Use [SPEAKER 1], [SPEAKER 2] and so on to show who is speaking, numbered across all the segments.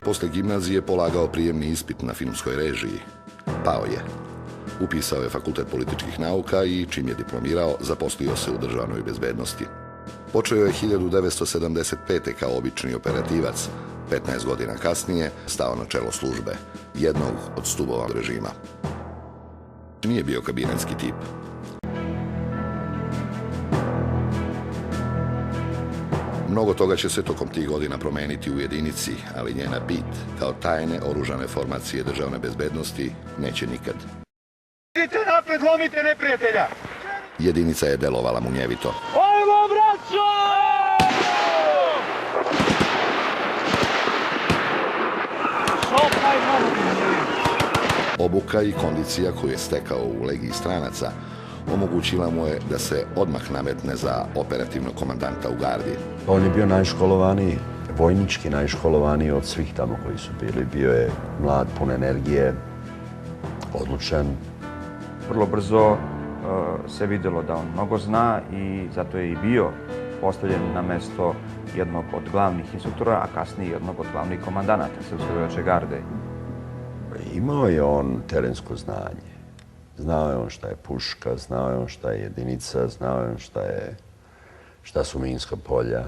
[SPEAKER 1] Posle gimnazije polagao prijemni ispit na filmskoj režiji. Pao je. Upisao je Fakultet političkih nauka i čim je diplomirao, zaposlio se u državnoj bezbednosti. Počeo je 1975. kao obični operativac. 15 godina kasnije stao na čelo službe, jednog od stubova režima. Nije bio kabinetski tip. Mnogo toga će se tokom tih godina promeniti u jedinici, ali njena bit, kao tajne oružane formacije državne bezbednosti, neće nikad.
[SPEAKER 2] Idite napred, lomite neprijatelja!
[SPEAKER 1] Jedinica je delovala munjevito.
[SPEAKER 2] Ajmo, braćo! Šopaj,
[SPEAKER 1] Obuka i kondicija koju je stekao u legiji stranaca omogućila mu je da se odmah nametne za operativnog komandanta u gardi.
[SPEAKER 3] On je bio najškolovaniji, vojnički najškolovaniji od svih tamo koji su bili. Bio je mlad, pun energije, odlučan.
[SPEAKER 4] Vrlo brzo se vidjelo da on mnogo zna i zato je i bio postavljen na mesto jednog od glavnih instruktora, a kasnije jednog od glavnih komandanata Srpske vojačke garde.
[SPEAKER 3] Imao je on terensko znanje. Znao je on šta je puška, znao je on šta je jedinica, znao je on šta su minska polja.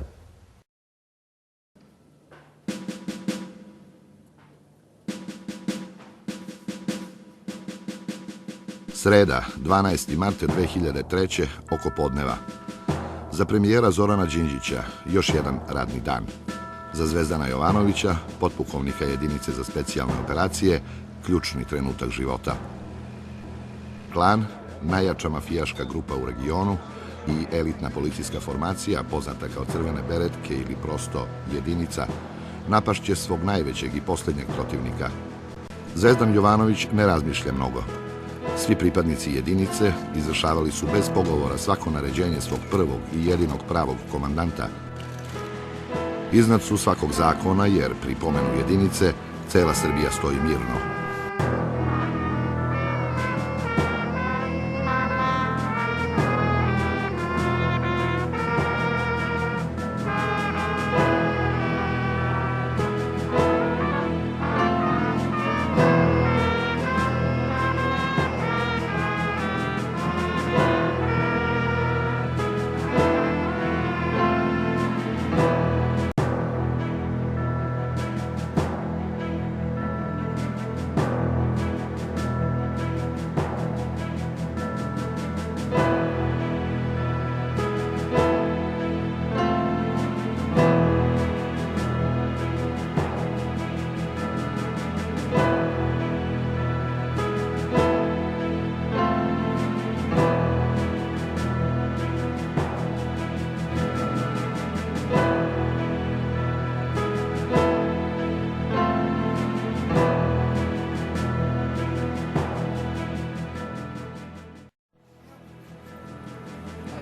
[SPEAKER 1] Sreda, 12. marta 2003. oko podneva. Za premijera Zorana Đinđića još jedan radni dan. Za Zvezdana Jovanovića, potpukovnika jedinice za specijalne operacije, ključni trenutak života. Klan, najjača mafijaška grupa u regionu i elitna policijska formacija, poznata kao Crvene beretke ili prosto jedinica, napašće svog najvećeg i posljednjeg protivnika. Zvezdan Jovanović ne razmišlja mnogo. Svi pripadnici jedinice izvršavali su bez pogovora svako naređenje svog prvog i jedinog pravog komandanta. Iznad su svakog zakona jer pri pomenu jedinice cela Srbija stoji mirno.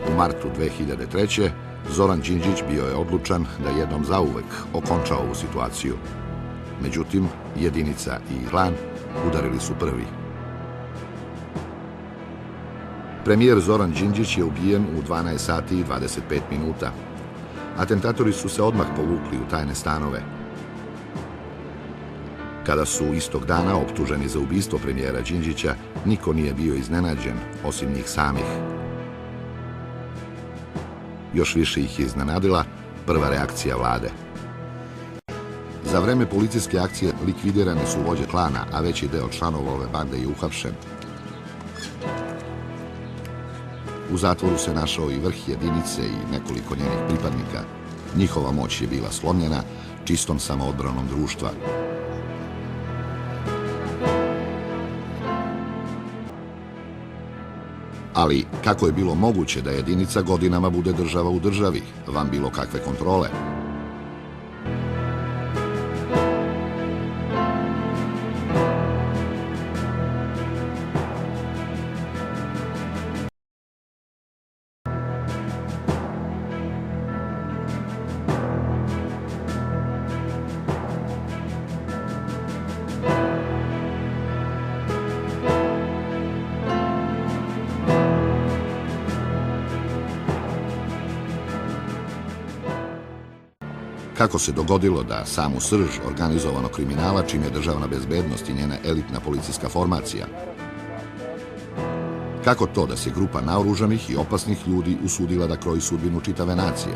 [SPEAKER 1] U martu 2003. Zoran Đinđić bio je odlučan da jednom zauvek okonča ovu situaciju. Međutim, jedinica i klan udarili su prvi. Premijer Zoran Đinđić je ubijen u 12 sati i 25 minuta. Atentatori su se odmah povukli u tajne stanove. Kada su istog dana optuženi za ubistvo premijera Đinđića, niko nije bio iznenađen, osim njih samih. Još više ih je iznenadila prva reakcija vlade. Za vreme policijske akcije likvidirane su vođe klana, a veći deo članova ove bande je uhapšen. U zatvoru se našao i vrh jedinice i nekoliko njenih pripadnika. Njihova moć je bila slomljena čistom samoodbranom društva. Ali kako je bilo moguće da jedinica godinama bude država u državi, van bilo kakve kontrole? Kako se dogodilo da samu srž organizovanog kriminala čine državna bezbednost i njena elitna policijska formacija? Kako to da se grupa naoružanih i opasnih ljudi usudila da kroji sudbinu čitave nacije?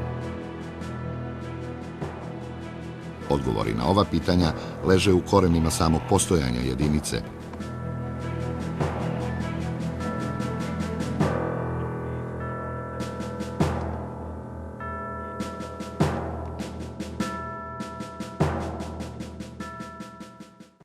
[SPEAKER 1] Odgovori na ova pitanja leže u korenima samog postojanja jedinice,